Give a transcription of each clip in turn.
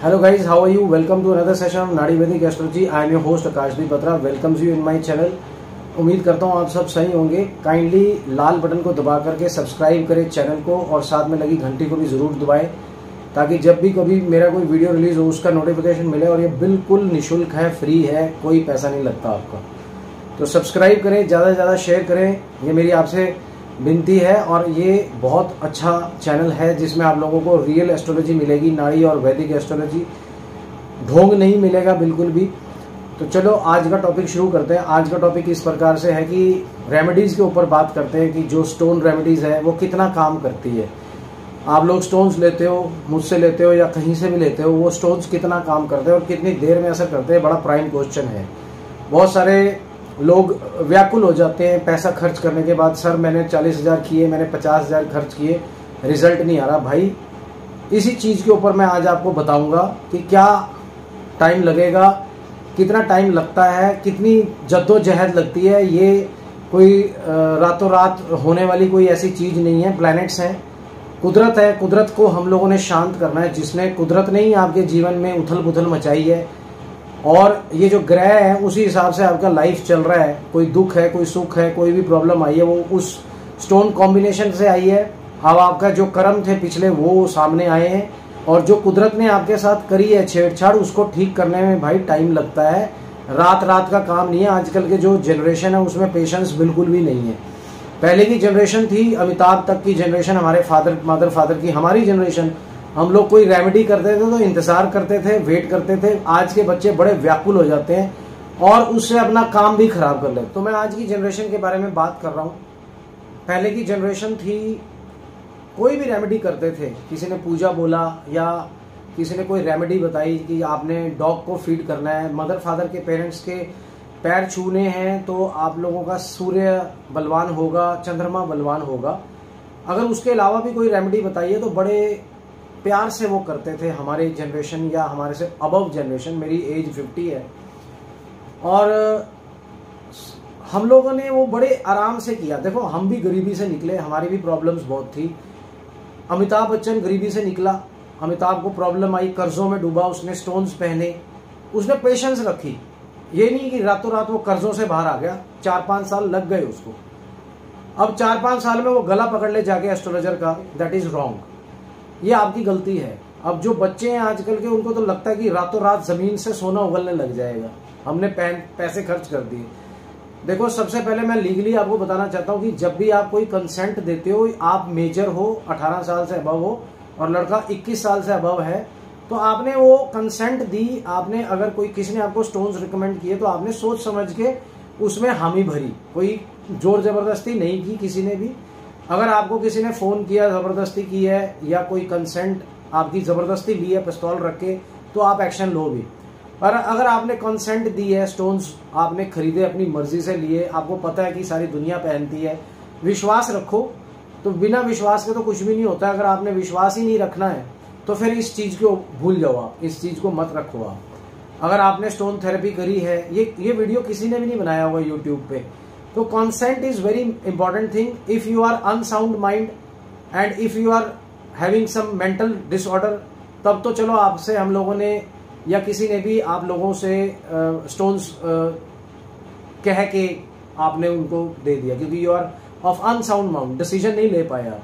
Hello guys, how are you? Welcome to another session of Nadi Vedic Astrology. I am your host Akashdeep Batra. Welcomes you in my channel. उम्मीद करता हूँ आप सब सही होंगे। Kindly लाल button को दबा करके सब्सक्राइब करें चैनल को और साथ में लगी घंटी को भी ज़रूर दबाएं ताकि जब भी कभी मेरा कोई वीडियो रिलीज हो उसका नोटिफिकेशन मिले। और ये बिल्कुल निःशुल्क है, फ्री है, कोई पैसा नहीं लगता आपका। तो सब्सक्राइब करें, ज़्यादा से ज़्यादा शेयर करें, ये मेरी आपसे विनती है। और ये बहुत अच्छा चैनल है जिसमें आप लोगों को रियल एस्ट्रोलॉजी मिलेगी, नाड़ी और वैदिक एस्ट्रोलॉजी, ढोंग नहीं मिलेगा बिल्कुल भी। तो चलो आज का टॉपिक शुरू करते हैं। आज का टॉपिक इस प्रकार से है कि रेमेडीज़ के ऊपर बात करते हैं कि जो स्टोन रेमेडीज़ है वो कितना काम करती है। आप लोग स्टोन्स लेते हो, मुझसे लेते हो या कहीं से भी लेते हो, वो स्टोन्स कितना काम करते हैं और कितनी देर में असर करते हैं, बड़ा प्राइम क्वेश्चन है। बहुत सारे लोग व्याकुल हो जाते हैं पैसा खर्च करने के बाद। सर मैंने 40,000 किए, मैंने 50,000 खर्च किए, रिजल्ट नहीं आ रहा। भाई इसी चीज़ के ऊपर मैं आज आपको बताऊंगा कि क्या टाइम लगेगा, कितना टाइम लगता है, कितनी जद्दोजहद लगती है। ये कोई रातों रात होने वाली कोई ऐसी चीज़ नहीं है। प्लैनेट्स हैं, कुदरत है, कुदरत को हम लोगों ने शांत करना है। जिसने कुदरत ने ही आपके जीवन में उथल पुथल मचाई है और ये जो ग्रह है उसी हिसाब से आपका लाइफ चल रहा है। कोई दुख है, कोई सुख है, कोई भी प्रॉब्लम आई है वो उस स्टोन कॉम्बिनेशन से आई है। अब आपका जो कर्म थे पिछले वो सामने आए हैं और जो कुदरत ने आपके साथ करी है छेड़छाड़ उसको ठीक करने में भाई टाइम लगता है। रात रात का काम नहीं है। आजकल के जो जनरेशन है उसमें पेशेंस बिल्कुल भी नहीं है। पहले की जनरेशन थी, अमिताभ तक की जनरेशन, हमारे मदर फादर की, हमारी जनरेशन, हम लोग कोई रेमेडी करते थे तो इंतजार करते थे, वेट करते थे। आज के बच्चे बड़े व्याकुल हो जाते हैं और उससे अपना काम भी खराब कर लेते। तो मैं आज की जनरेशन के बारे में बात कर रहा हूँ। पहले की जनरेशन थी, कोई भी रेमेडी करते थे। किसी ने पूजा बोला या किसी ने कोई रेमेडी बताई कि आपने डॉग को फीड करना है, मदर फादर के पेरेंट्स के पैर छूने हैं तो आप लोगों का सूर्य बलवान होगा, चंद्रमा बलवान होगा। अगर उसके अलावा भी कोई रेमेडी बताइए तो बड़े प्यार से वो करते थे। हमारे जनरेशन या हमारे से अबव जनरेशन, मेरी एज 50 है और हम लोगों ने वो बड़े आराम से किया। देखो हम भी गरीबी से निकले, हमारी भी प्रॉब्लम्स बहुत थी। अमिताभ बच्चन गरीबी से निकला, अमिताभ को प्रॉब्लम आई, कर्जों में डूबा, उसने स्टोन्स पहने, उसने पेशेंस रखी। ये नहीं कि रातों रात वो कर्जों से बाहर आ गया। 4-5 साल लग गए उसको। अब 4-5 साल में वो गला पकड़ ले जाके एस्ट्रोलॉजर का, दैट इज रॉन्ग। ये आपकी गलती है। अब जो बच्चे हैं आजकल के उनको तो लगता है कि रातों रात जमीन से सोना उगलने लग जाएगा, हमने पैसे खर्च कर दिए। देखो सबसे पहले मैं लीगली आपको बताना चाहता हूँ कि जब भी आप कोई कंसेंट देते हो, आप मेजर हो, 18 साल से अबव हो और लड़का 21 साल से अबव है, तो आपने वो कंसेंट दी। आपने अगर कोई किसी ने आपको स्टोन्स रिकमेंड किए तो आपने सोच समझ के उसमें हामी भरी, कोई जोर जबरदस्ती नहीं की किसी ने भी। अगर आपको किसी ने फोन किया, जबरदस्ती की है या कोई कंसेंट आपकी जबरदस्ती ली है पिस्तौल रख के, तो आप एक्शन लो भी। पर अगर आपने कंसेंट दी है, स्टोन्स आपने खरीदे, अपनी मर्जी से लिए, आपको पता है कि सारी दुनिया पहनती है, विश्वास रखो। तो बिना विश्वास के तो कुछ भी नहीं होता। अगर आपने विश्वास ही नहीं रखना है तो फिर इस चीज को भूल जाओ, आप इस चीज को मत रखो। आप अगर आपने स्टोन थेरेपी करी है, ये वीडियो किसी ने भी नहीं बनाया होगा यूट्यूब पे। तो consent is very important thing. If you are unsound mind and if you are having some mental disorder, तब तो चलो आपसे हम लोगों ने या किसी ने भी आप लोगों से स्टोन्स कह के आपने उनको दे दिया क्योंकि you are of unsound mind, decision नहीं ले पाया।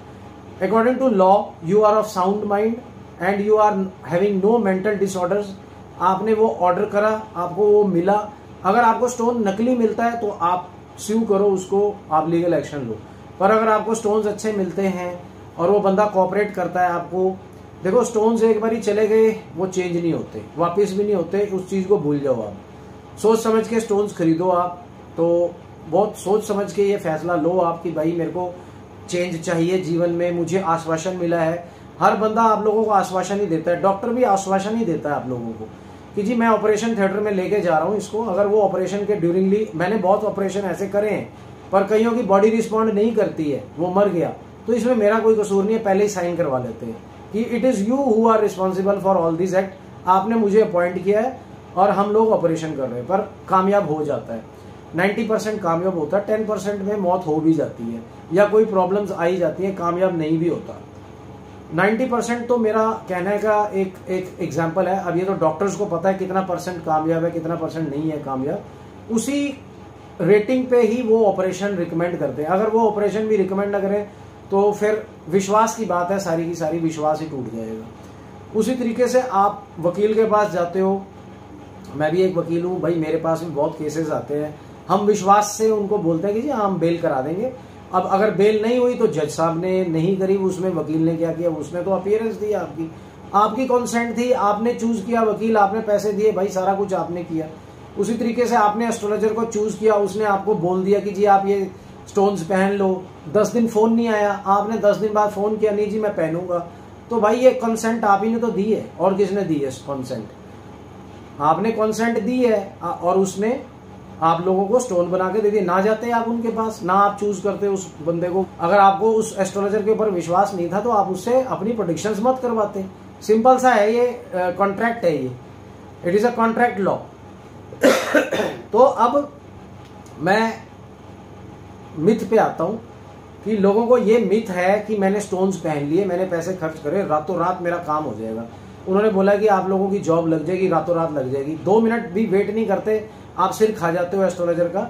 According to law you are of sound mind and you are having no mental disorders. आपने वो ऑर्डर करा, आपको वो मिला। अगर आपको स्टोन नकली मिलता है तो आप स्यू करो उसको, आप लीगल एक्शन लो। पर अगर आपको स्टोन्स अच्छे मिलते हैं और वो बंदा कोऑपरेट करता है आपको, देखो स्टोन्स एक बार ही चले गए वो चेंज नहीं होते, वापस भी नहीं होते। उस चीज को भूल जाओ। आप सोच समझ के स्टोन्स खरीदो। आप तो बहुत सोच समझ के ये फैसला लो आप कि भाई मेरे को चेंज चाहिए जीवन में, मुझे आश्वासन मिला है। हर बंदा आप लोगों को आश्वासन ही देता है, डॉक्टर भी आश्वासन ही देता है आप लोगों को कि जी मैं ऑपरेशन थिएटर में लेके जा रहा हूँ इसको। अगर वो ऑपरेशन के ड्यूरिंगली, मैंने बहुत ऑपरेशन ऐसे करे हैं पर कईयों की बॉडी रिस्पॉन्ड नहीं करती है, वो मर गया, तो इसमें मेरा कोई कसूर नहीं है, पहले ही साइन करवा लेते हैं कि it is you who are responsible for all this act. आपने मुझे अपॉइंट किया है और हम लोग ऑपरेशन कर रहे हैं। पर कामयाब हो जाता है, 90% कामयाब होता है, 10% में मौत हो भी जाती है या कोई प्रॉब्लम्स आई जाती है, कामयाब नहीं भी होता। 90% तो मेरा कहने का एक एग्जाम्पल है। अब ये तो डॉक्टर्स को पता है कितना परसेंट कामयाब है, कितना परसेंट नहीं है कामयाब। उसी रेटिंग पे ही वो ऑपरेशन रिकमेंड करते हैं। अगर वो ऑपरेशन भी रिकमेंड ना करें तो फिर विश्वास की बात है, सारी की सारी विश्वास ही टूट जाएगा। उसी तरीके से आप वकील के पास जाते हो, मैं भी एक वकील हूँ भाई, मेरे पास भी बहुत केसेस आते हैं। हम विश्वास से उनको बोलते हैं कि जी हम बेल करा देंगे। अब अगर बेल नहीं हुई तो जज साहब ने नहीं करी, उसमें वकील ने क्या किया, उसने तो अपीयरेंस दी, आपकी कंसेंट थी, आपने चूज किया वकील, आपने पैसे दिए भाई, सारा कुछ आपने किया। उसी तरीके से आपने एस्ट्रोलॉजर को चूज किया, उसने आपको बोल दिया कि जी आप ये स्टोन्स पहन लो। 10 दिन फोन नहीं आया, आपने 10 दिन बाद फोन किया, नहीं जी मैं पहनूंगा, तो भाई ये कंसेंट आप ही ने तो दी है। और किसने दी है कंसेंट? आपने कंसेंट दी है और उसने आप लोगों को स्टोन बना के दे दिए। ना जाते आप उनके पास, ना आप चूज करते उस बंदे को। अगर आपको उस एस्ट्रोलॉजर के ऊपर विश्वास नहीं था तो आप उससे अपनी प्रेडिक्शंस मत करवाते। सिंपल सा है, ये कॉन्ट्रैक्ट है, ये it is a contract law. तो अब मैं मिथ पे आता हूं कि लोगों को ये मिथ है कि मैंने स्टोन्स पहन लिए, मैंने पैसे खर्च करे, रातों रात मेरा काम हो जाएगा। उन्होंने बोला कि आप लोगों की जॉब लग जाएगी, रातों रात लग जाएगी। 2 मिनट भी वेट नहीं करते, आप सिर खा जाते हो एस्ट्रोलॉजर का।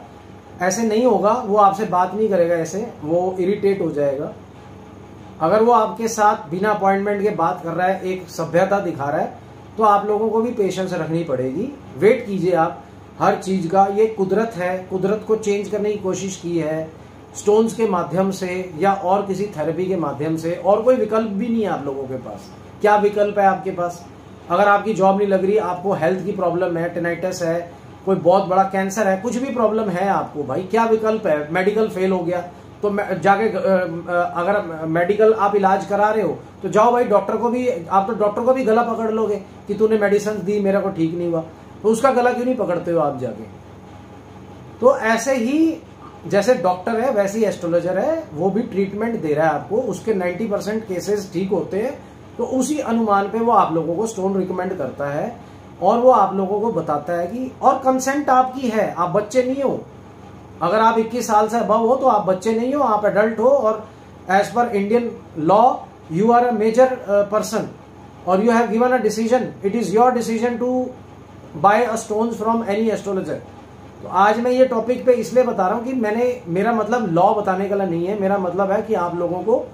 ऐसे नहीं होगा, वो आपसे बात नहीं करेगा, ऐसे वो इरिटेट हो जाएगा। अगर वो आपके साथ बिना अपॉइंटमेंट के बात कर रहा है, एक सभ्यता दिखा रहा है, तो आप लोगों को भी पेशेंस रखनी पड़ेगी। वेट कीजिए आप हर चीज का। ये कुदरत है, कुदरत को चेंज करने की कोशिश की है स्टोन्स के माध्यम से या और किसी थेरेपी के माध्यम से। और कोई विकल्प भी नहीं है आप लोगों के पास। क्या विकल्प है आपके पास? अगर आपकी जॉब नहीं लग रही, आपको हेल्थ की प्रॉब्लम है, टेनाइटिस है, कोई बहुत बड़ा कैंसर है, कुछ भी प्रॉब्लम है आपको, भाई क्या विकल्प है? मेडिकल फेल हो गया तो जाके अगर मेडिकल आप इलाज करा रहे हो तो जाओ भाई डॉक्टर को भी, आप तो डॉक्टर को भी गला पकड़ लोगे कि तूने मेडिसिन दी, मेरे को ठीक नहीं हुआ, तो उसका गला क्यों नहीं पकड़ते हो आप जाके? तो ऐसे ही जैसे डॉक्टर है वैसे ही एस्ट्रोलॉजर है, वो भी ट्रीटमेंट दे रहा है आपको, उसके 90% केसेस ठीक होते हैं। तो उसी अनुमान पे वो आप लोगों को स्टोन रिकमेंड करता है और वो आप लोगों को बताता है कि, और कंसेंट आपकी है, आप बच्चे नहीं हो। अगर आप 21 साल से अबव हो तो आप बच्चे नहीं हो, आप एडल्ट हो, और एज पर Indian law you are a major person और you have given a decision. It is your decision to buy a stones from any astrologer. तो आज मैं ये टॉपिक पे इसलिए बता रहा हूं कि मेरा मतलब लॉ बताने का नहीं है, मेरा मतलब है कि आप लोगों को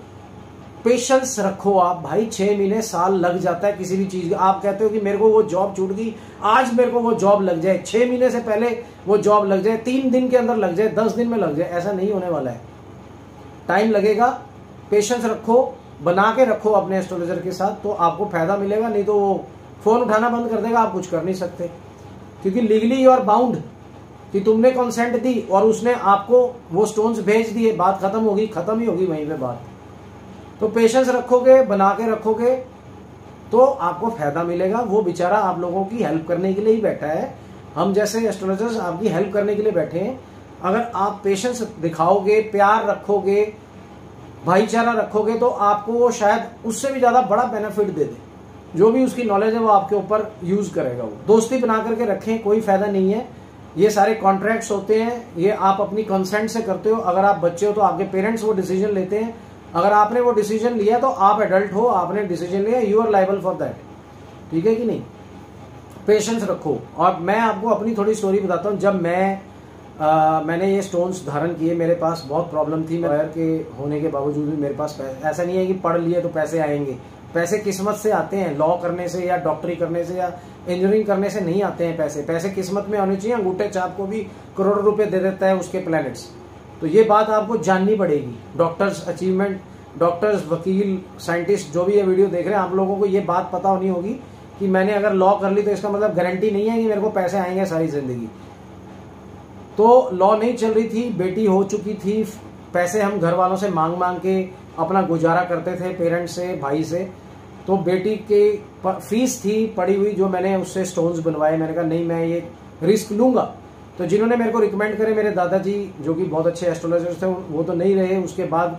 पेशेंस रखो। आप भाई 6 महीने साल लग जाता है किसी भी चीज। आप कहते हो कि मेरे को वो जॉब छूट गई, आज मेरे को वो जॉब लग जाए, 6 महीने से पहले वो जॉब लग जाए, 3 दिन के अंदर लग जाए, 10 दिन में लग जाए, ऐसा नहीं होने वाला है। टाइम लगेगा, पेशेंस रखो, बना के रखो अपने एस्ट्रोलॉजर के साथ, तो आपको फायदा मिलेगा। नहीं तो वो फोन उठाना बंद कर देगा, आप कुछ कर नहीं सकते, क्योंकि लीगली यू आर बाउंड कि तुमने कंसेंट दी और उसने आपको वो स्टोन्स भेज दिए, बात खत्म होगी, खत्म ही होगी वहीं पे बात। तो पेशेंस रखोगे, बना के रखोगे तो आपको फायदा मिलेगा। वो बेचारा आप लोगों की हेल्प करने के लिए ही बैठा है, हम जैसे एस्ट्रोलॉजर्स आपकी हेल्प करने के लिए बैठे हैं। अगर आप पेशेंस दिखाओगे, प्यार रखोगे, भाईचारा रखोगे, तो आपको वो शायद उससे भी ज्यादा बड़ा बेनिफिट दे दे। जो भी उसकी नॉलेज है वो आपके ऊपर यूज करेगा। वो दोस्ती बना करके रखें, कोई फायदा नहीं है। ये सारे कॉन्ट्रैक्ट्स होते हैं, ये आप अपनी कंसेंट से करते हो। अगर आप बच्चे हो तो आपके पेरेंट्स वो डिसीजन लेते हैं। अगर आपने वो डिसीजन लिया तो आप एडल्ट हो, आपने डिसीजन लिया, you are liable for that. ठीक है कि नहीं? पेशेंस रखो। और मैं आपको अपनी थोड़ी स्टोरी बताता हूँ। जब मैंने ये स्टोन्स धारण किए, मेरे पास बहुत प्रॉब्लम थी। लॉयर के होने के बावजूद भी मेरे पास पैसे, ऐसा नहीं है कि पढ़ लिए तो पैसे आएंगे। पैसे किस्मत से आते हैं, लॉ करने से या डॉक्टरी करने से या इंजीनियरिंग करने से नहीं आते हैं पैसे। पैसे किस्मत में आने चाहिए। अंगूठे चाप को भी करोड़ों रुपए दे देता है उसके प्लैनेट्स। तो ये बात आपको जाननी पड़ेगी। डॉक्टर्स अचीवमेंट, डॉक्टर्स, वकील, साइंटिस्ट जो भी ये वीडियो देख रहे हैं, आप लोगों को ये बात पता होनी होगी कि मैंने अगर लॉ कर ली तो इसका मतलब गारंटी नहीं है कि मेरे को पैसे आएंगे सारी जिंदगी। तो लॉ नहीं चल रही थी, बेटी हो चुकी थी, पैसे हम घर वालों से मांग मांग के अपना गुजारा करते थे, पेरेंट्स से, भाई से। तो बेटी के फीस थी पड़ी हुई, जो मैंने उससे स्टोन्स बनवाए। मैंने कहा नहीं, मैं ये रिस्क लूंगा। तो जिन्होंने मेरे को रिकमेंड करे, मेरे दादाजी जो कि बहुत अच्छे एस्ट्रोलॉजर्स थे, वो तो नहीं रहे। उसके बाद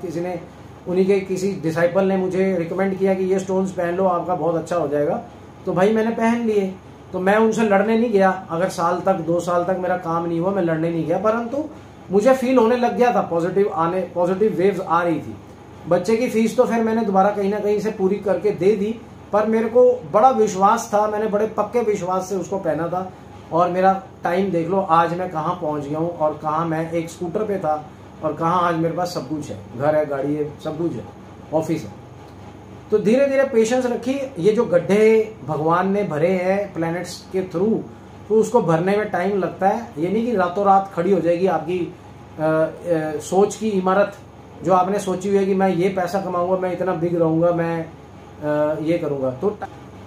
उन्हीं के किसी डिसाइपल ने मुझे रिकमेंड किया कि ये स्टोन्स पहन लो, आपका बहुत अच्छा हो जाएगा। तो भाई मैंने पहन लिए। तो मैं उनसे लड़ने नहीं गया। अगर साल तक, 2 साल तक मेरा काम नहीं हुआ, मैं लड़ने नहीं गया, परंतु मुझे फील होने लग गया था, पॉजिटिव वेव्स आ रही थी। बच्चे की फीस तो फिर मैंने दोबारा कहीं ना कहीं से पूरी करके दे दी, पर मेरे को बड़ा विश्वास था, मैंने बड़े पक्के विश्वास से उसको पहना था। और मेरा टाइम देख लो आज मैं कहाँ पहुंच गया हूँ, और कहाँ मैं एक स्कूटर पे था और कहाँ आज मेरे पास सब कुछ है, घर है, गाड़ी है, सब कुछ है, ऑफिस है। तो धीरे धीरे पेशेंस रखिए। ये जो गड्ढे भगवान ने भरे हैं प्लैनेट्स के थ्रू, तो उसको भरने में टाइम लगता है। ये नहीं कि रातों रात खड़ी हो जाएगी आपकी सोच की इमारत, जो आपने सोची हुई है कि मैं ये पैसा कमाऊंगा, मैं इतना बिग रहूंगा, मैं ये करूंगा। तो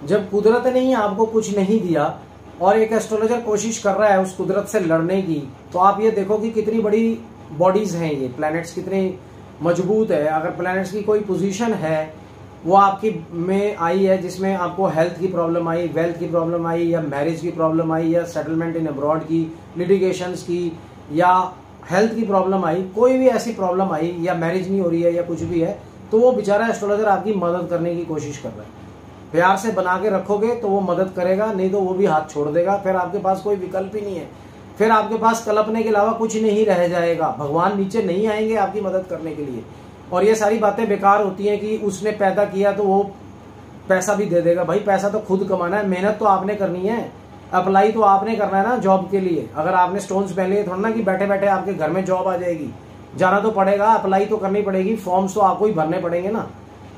जब कुदरत ने ही आपको कुछ नहीं दिया और एक एस्ट्रोलॉजर कोशिश कर रहा है उस कुदरत से लड़ने की, तो आप ये देखो कि कितनी बड़ी बॉडीज हैं ये, प्लैनेट्स कितने मजबूत है। अगर प्लैनेट्स की कोई पोजीशन है वो आपकी में आई है जिसमें आपको हेल्थ की प्रॉब्लम आई, वेल्थ की प्रॉब्लम आई, या मैरिज की प्रॉब्लम आई, या सेटलमेंट इन अब्रॉड की, लिटिगेशंस की, या हेल्थ की प्रॉब्लम आई, कोई भी ऐसी प्रॉब्लम आई, या मैरिज नहीं हो रही है या कुछ भी है, तो वो बेचारा एस्ट्रोलॉजर आपकी मदद करने की कोशिश कर रहा है। प्यार से बना के रखोगे तो वो मदद करेगा, नहीं तो वो भी हाथ छोड़ देगा। फिर आपके पास कोई विकल्प ही नहीं है, फिर आपके पास कल्पने के अलावा कुछ नहीं रह जाएगा। भगवान नीचे नहीं आएंगे आपकी मदद करने के लिए, और ये सारी बातें बेकार होती हैं कि उसने पैदा किया तो वो पैसा भी दे देगा। भाई पैसा तो खुद कमाना है, मेहनत तो आपने करनी है, अप्लाई तो आपने करना है ना जॉब के लिए। अगर आपने स्टोन्स पहन लिए, थोड़ा ना कि बैठे बैठे आपके घर में जॉब आ जाएगी, जाना तो पड़ेगा, अप्लाई तो करनी पड़ेगी, फॉर्म्स तो आपको ही भरने पड़ेंगे ना।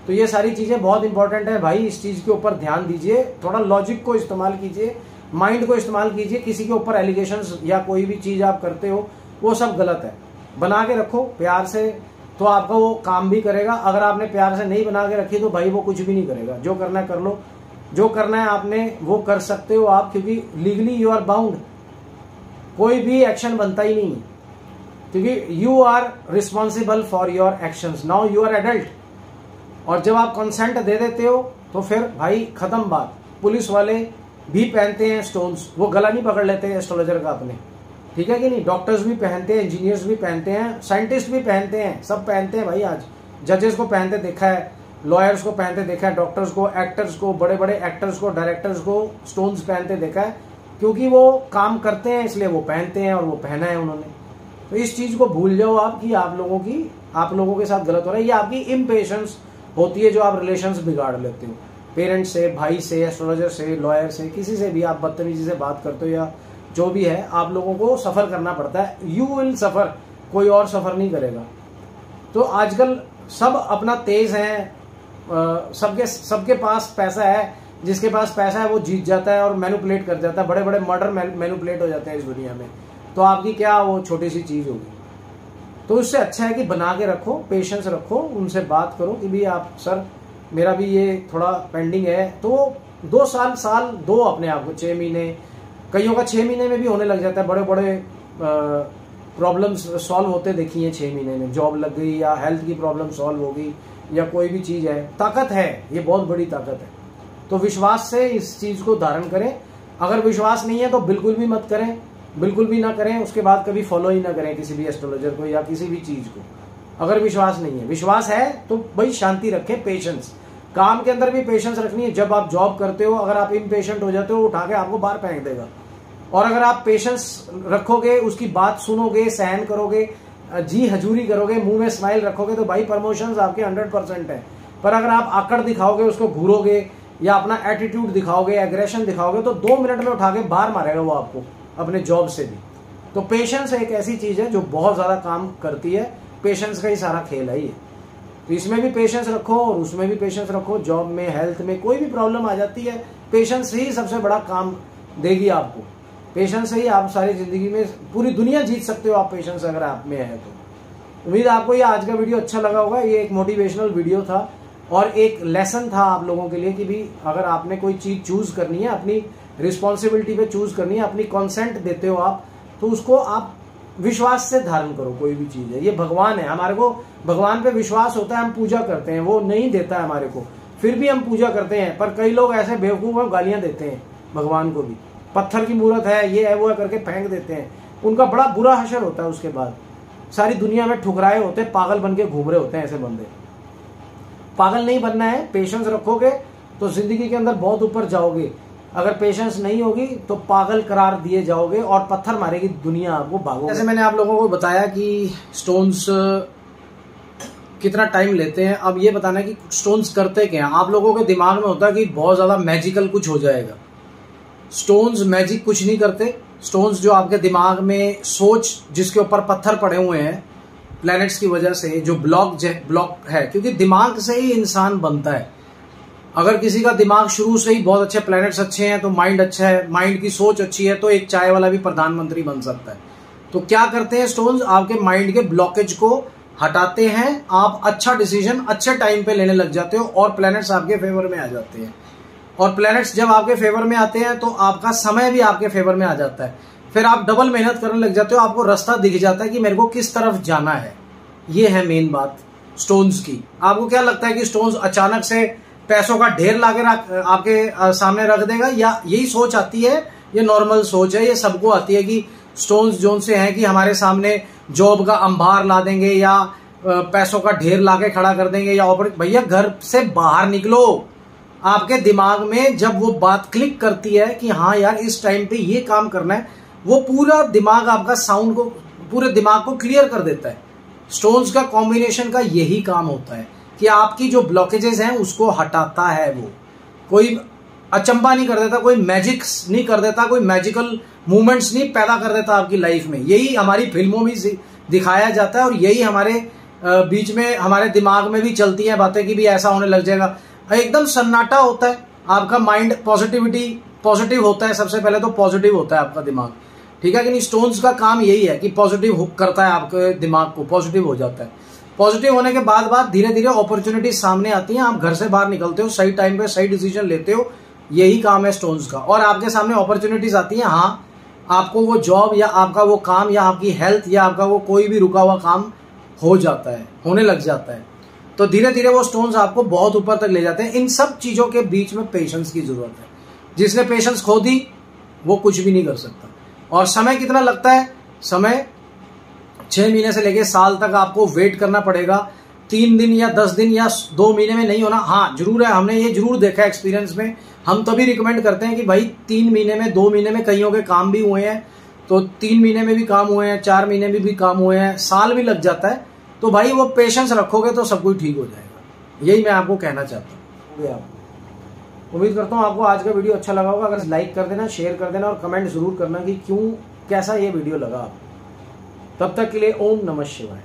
तो ये सारी चीजें बहुत इंपॉर्टेंट है भाई, इस चीज के ऊपर ध्यान दीजिए, थोड़ा लॉजिक को इस्तेमाल कीजिए, माइंड को इस्तेमाल कीजिए। किसी के ऊपर एलिगेशंस या कोई भी चीज आप करते हो वो सब गलत है। बना के रखो प्यार से, तो आपका वो काम भी करेगा। अगर आपने प्यार से नहीं बना के रखी तो भाई वो कुछ भी नहीं करेगा। जो करना है कर लो, जो करना है आपने वो कर सकते हो आप, क्योंकि लीगली यू आर बाउंड, कोई भी एक्शन बनता ही नहीं, क्योंकि you are responsible for your actions. Now you are adult, और जब आप कंसेंट दे देते हो तो फिर भाई खत्म बात। पुलिस वाले भी पहनते हैं स्टोन्स, वो गला नहीं पकड़ लेते एस्ट्रोलॉजर का अपने, ठीक है कि नहीं। डॉक्टर्स भी पहनते हैं, इंजीनियर्स भी पहनते हैं, साइंटिस्ट भी पहनते हैं, सब पहनते हैं भाई। आज जजेस को पहनते देखा है, लॉयर्स को पहनते देखा है, डॉक्टर्स को, एक्टर्स को, बड़े बड़े एक्टर्स को, डायरेक्टर्स को स्टोन्स पहनते देखा है, क्योंकि वो काम करते हैं इसलिए वो पहनते हैं, और वो पहना है उन्होंने। तो इस चीज को भूल जाओ आप कि आप लोगों के साथ गलत हो रहा है। ये आपकी इम्पेशंस होती है जो आप रिलेशंस बिगाड़ लेते हो, पेरेंट्स से, भाई से, एस्ट्रोलॉजर से, लॉयर से, किसी से भी आप बदतमीजी से बात करते हो, या जो भी है, आप लोगों को सफर करना पड़ता है। यू विल सफर, कोई और सफर नहीं करेगा। तो आजकल सब अपना तेज है, सबके पास पैसा है, जिसके पास पैसा है वो जीत जाता है और मैनिपुलेट कर जाता है। बड़े बड़े मर्डर मैनिपुलेट हो जाते हैं इस दुनिया में, तो आपकी क्या वो छोटी सी चीज होगी। तो उससे अच्छा है कि बना के रखो, पेशेंस रखो, उनसे बात करो कि भी आप सर मेरा भी ये थोड़ा पेंडिंग है, तो 2 साल दो अपने आप को, 6 महीने, कईयों का 6 महीने में भी होने लग जाता है। बड़े बड़े प्रॉब्लम्स सॉल्व होते देखी हैं 6 महीने में, जॉब लग गई या हेल्थ की प्रॉब्लम सॉल्व हो गई या कोई भी चीज है। ताकत है, ये बहुत बड़ी ताकत है। तो विश्वास से इस चीज को धारण करें। अगर विश्वास नहीं है तो बिल्कुल भी मत करें, बिल्कुल भी ना करें, उसके बाद कभी फॉलो ही ना करें किसी भी एस्ट्रोलॉजर को या किसी भी चीज को। अगर विश्वास नहीं है, विश्वास है तो भाई शांति रखें, पेशेंस, काम के अंदर भी पेशेंस रखनी है। जब आप जॉब करते हो, अगर आप इम्पेशेंट हो जाते हो, उठा के आपको बाहर फेंक देगा। और अगर आप पेशेंस रखोगे, उसकी बात सुनोगे, सहन करोगे, जी हजूरी करोगे, मुंह में स्माइल रखोगे, तो भाई प्रमोशंस आपके 100% है। पर अगर आप आकड़ दिखाओगे, उसको घूरोगे या अपना एटीट्यूड दिखाओगे, एग्रेशन दिखाओगे, तो 2 मिनट में उठा के बाहर मारेगा वो आपको अपने जॉब से भी। तो पेशेंस एक ऐसी चीज है जो बहुत ज्यादा काम करती है। पेशेंस का ही सारा खेल है ये। तो इसमें भी पेशेंस रखो और उसमें भी पेशेंस रखो। जॉब में, हेल्थ में कोई भी प्रॉब्लम आ जाती है, पेशेंस ही सबसे बड़ा काम देगी आपको। पेशेंस से ही आप सारी जिंदगी में पूरी दुनिया जीत सकते हो, आप पेशेंस अगर आप में है तो। उम्मीद आपको ये आज का वीडियो अच्छा लगा होगा। ये एक मोटिवेशनल वीडियो था और एक लेसन था आप लोगों के लिए कि भी अगर आपने कोई चीज चूज करनी है, अपनी रिस्पॉन्सिबिलिटी पे चूज करनी है, अपनी कंसेंट देते हो आप, तो उसको आप विश्वास से धारण करो। कोई भी चीज है, ये भगवान है, हमारे को भगवान पे विश्वास होता है, हम पूजा करते हैं, वो नहीं देता है हमारे को, फिर भी हम पूजा करते हैं। पर कई लोग ऐसे बेवकूफ हैं, गालियां देते हैं भगवान को भी, पत्थर की मूर्त है, ये है, वो है करके फेंक देते हैं। उनका बड़ा बुरा हशर होता है। उसके बाद सारी दुनिया में ठुकराए होते, पागल बन के घूम रहे होते हैं ऐसे बंदे। पागल नहीं बनना है, पेशेंस रखोगे तो जिंदगी के अंदर बहुत ऊपर जाओगे। अगर पेशेंस नहीं होगी तो पागल करार दिए जाओगे और पत्थर मारेगी दुनिया, आपको भागोगे। जैसे मैंने आप लोगों को बताया कि स्टोन्स कितना टाइम लेते हैं। अब ये बताना है कि स्टोन्स करते क्या हैं। आप लोगों के दिमाग में होता है कि बहुत ज्यादा मैजिकल कुछ हो जाएगा। स्टोन्स मैजिक कुछ नहीं करते। स्टोन्स जो आपके दिमाग में सोच, जिसके ऊपर पत्थर पड़े हुए हैं प्लैनेट्स की वजह से, जो ब्लॉक है, क्योंकि दिमाग से ही इंसान बनता है। अगर किसी का दिमाग शुरू से ही बहुत अच्छे, प्लैनेट्स अच्छे हैं तो माइंड अच्छा है, माइंड की सोच अच्छी है तो एक चाय वाला भी प्रधानमंत्री बन सकता है। तो क्या करते हैं स्टोन्स, आपके माइंड के ब्लॉकेज को हटाते हैं, आप अच्छा डिसीजन अच्छे टाइम पे लेने लग जाते हो और प्लैनेट्स आपके फेवर में आ जाते हैं। और प्लैनेट्स जब आपके फेवर में आते हैं तो आपका समय भी आपके फेवर में आ जाता है। फिर आप डबल मेहनत करने लग जाते हो, आपको रास्ता दिख जाता है कि मेरे को किस तरफ जाना है। ये है मेन बात स्टोन्स की। आपको क्या लगता है कि स्टोन्स अचानक से पैसों का ढेर लाके आपके सामने रख देगा, या यही सोच आती है? ये नॉर्मल सोच है, ये सबको आती है कि स्टोन्स जोन से हैं कि हमारे सामने जॉब का अंबार ला देंगे या पैसों का ढेर लाके खड़ा कर देंगे या भैया घर से बाहर निकलो। आपके दिमाग में जब वो बात क्लिक करती है कि हाँ यार इस टाइम पे ये काम करना है, वो पूरा दिमाग आपका साउंड को, पूरे दिमाग को क्लियर कर देता है। स्टोन्स का कॉम्बिनेशन का यही काम होता है कि आपकी जो ब्लॉकेजेस हैं उसको हटाता है। वो कोई अचंबा नहीं कर देता, कोई मैजिक्स नहीं कर देता, कोई मैजिकल मूवमेंट्स नहीं पैदा कर देता आपकी लाइफ में। यही हमारी फिल्मों में दिखाया जाता है और यही हमारे बीच में, हमारे दिमाग में भी चलती है बातें कि भी ऐसा होने लग जाएगा। एकदम सन्नाटा होता है आपका माइंड, पॉजिटिव होता है। सबसे पहले तो पॉजिटिव होता है आपका दिमाग, ठीक है कि नहीं। स्टोन्स का काम यही है कि पॉजिटिव करता है आपके दिमाग को, पॉजिटिव हो जाता है। पॉजिटिव होने के बाद धीरे धीरे अपॉर्चुनिटी सामने आती हैं, आप घर से बाहर निकलते हो, सही टाइम पे सही डिसीजन लेते हो। यही काम है स्टोन्स का। और आपके सामने अपॉर्चुनिटीज आती हैं, हाँ आपको वो जॉब या आपका वो काम या आपकी हेल्थ या आपका वो कोई भी रुका हुआ काम हो जाता है, होने लग जाता है। तो धीरे धीरे वो स्टोन्स आपको बहुत ऊपर तक ले जाते हैं। इन सब चीजों के बीच में पेशेंस की जरूरत है। जिसने पेशेंस खो दी वो कुछ भी नहीं कर सकता। और समय कितना लगता है? समय 6 महीने से लेके साल तक आपको वेट करना पड़ेगा। 3 दिन या 10 दिन या 2 महीने में नहीं होना। हाँ जरूर है, हमने ये जरूर देखा है एक्सपीरियंस में। हम तभी रिकमेंड करते हैं कि भाई 3 महीने में, 2 महीने में कईयों के काम भी हुए हैं, तो 3 महीने में भी काम हुए हैं, 4 महीने में भी काम हुए हैं, साल भी लग जाता है। तो भाई वो पेशेंस रखोगे तो सब कुछ ठीक हो जाएगा। यही मैं आपको कहना चाहता हूँ। उम्मीद करता हूँ आपको आज का वीडियो अच्छा लगा होगा। अगर लाइक कर देना, शेयर कर देना और कमेंट जरूर करना कि क्यों, कैसा ये वीडियो लगा आपको। तब तक के लिए ओम नमः शिवाय।